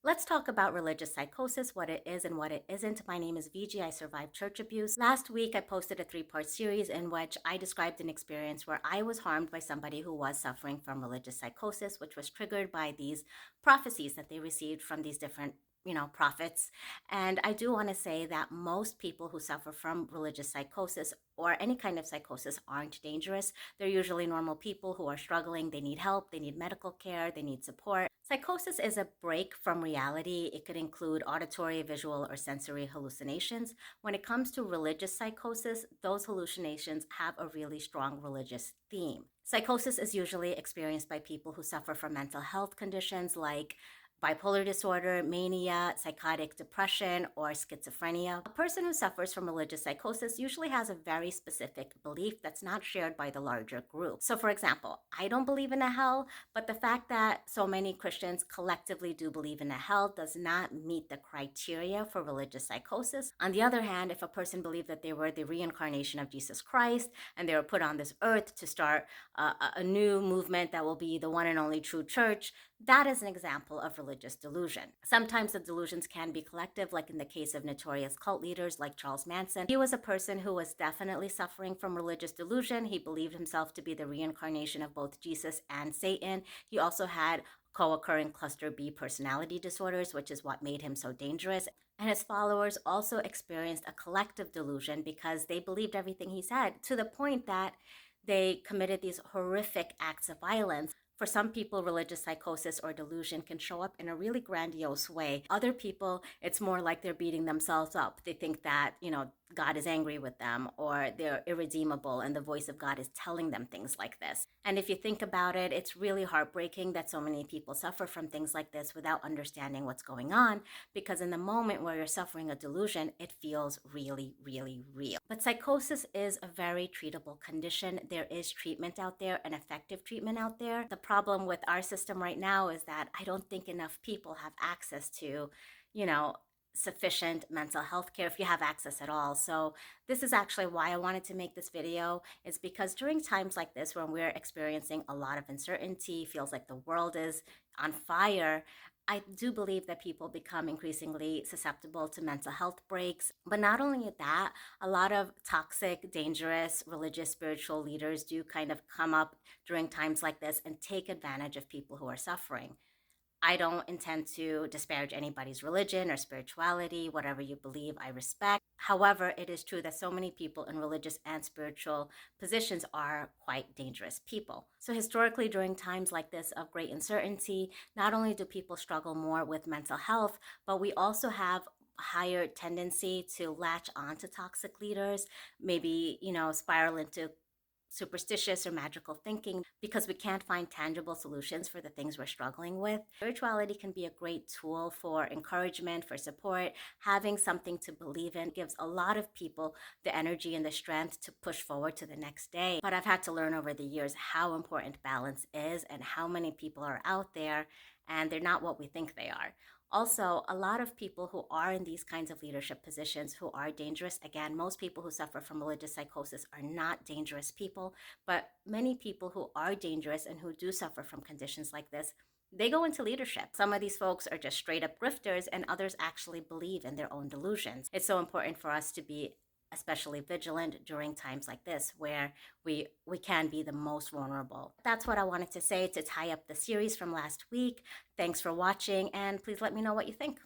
Let's talk about religious psychosis, what it is and what it isn't. My name is VG. I survived church abuse. Last week, I posted a three-part series in which I described an experience where I was harmed by somebody who was suffering from religious psychosis, which was triggered by these prophecies that they received from these different prophets. And I do want to say that most people who suffer from religious psychosis or any kind of psychosis aren't dangerous. They're usually normal people who are struggling. They need help, they need medical care, they need support. Psychosis is a break from reality. It could include auditory, visual, or sensory hallucinations. When it comes to religious psychosis, those hallucinations have a really strong religious theme. Psychosis is usually experienced by people who suffer from mental health conditions like bipolar disorder, mania, psychotic depression, or schizophrenia. A person who suffers from religious psychosis usually has a very specific belief that's not shared by the larger group. So, for example, I don't believe in a hell, but the fact that so many Christians collectively do believe in a hell does not meet the criteria for religious psychosis. On the other hand, if a person believed that they were the reincarnation of Jesus Christ and they were put on this earth to start a new movement that will be the one and only true church, that is an example of religious delusion. Sometimes the delusions can be collective, like in the case of notorious cult leaders like Charles Manson. He was a person who was definitely suffering from religious delusion. He believed himself to be the reincarnation of both Jesus and Satan. He also had co-occurring cluster B personality disorders, which is what made him so dangerous. And his followers also experienced a collective delusion because they believed everything he said, to the point that they committed these horrific acts of violence. For some people, religious psychosis or delusion can show up in a really grandiose way. Other people, it's more like they're beating themselves up. They think that, God is angry with them or they're irredeemable and the voice of God is telling them things like this. And if you think about it, it's really heartbreaking that so many people suffer from things like this without understanding what's going on, because in the moment where you're suffering a delusion, it feels really, really real. But psychosis is a very treatable condition. There is treatment out there, an effective treatment out there. The problem with our system right now is that I don't think enough people have access to, you know, sufficient mental health care, if you have access at all. So this is actually why I wanted to make this video, is because during times like this when we're experiencing a lot of uncertainty, feels like the world is on fire, I do believe that people become increasingly susceptible to mental health breaks. But not only that, a lot of toxic, dangerous religious spiritual leaders do kind of come up during times like this and take advantage of people who are suffering. I don't intend to disparage anybody's religion or spirituality, whatever you believe, I respect. However, it is true that so many people in religious and spiritual positions are quite dangerous people. So, historically, during times like this of great uncertainty, not only do people struggle more with mental health, but we also have higher tendency to latch on to toxic leaders, maybe, spiral into superstitious or magical thinking because we can't find tangible solutions for the things we're struggling with. Spirituality can be a great tool for encouragement, for support. Having something to believe in gives a lot of people the energy and the strength to push forward to the next day. But I've had to learn over the years how important balance is and how many people are out there and they're not what we think they are. Also, a lot of people who are in these kinds of leadership positions who are dangerous, again, most people who suffer from religious psychosis are not dangerous people, but many people who are dangerous and who do suffer from conditions like this, they go into leadership. Some of these folks are just straight up grifters, and others actually believe in their own delusions. It's so important for us to be especially vigilant during times like this where we can be the most vulnerable. That's what I wanted to say to tie up the series from last week. Thanks for watching, and please let me know what you think.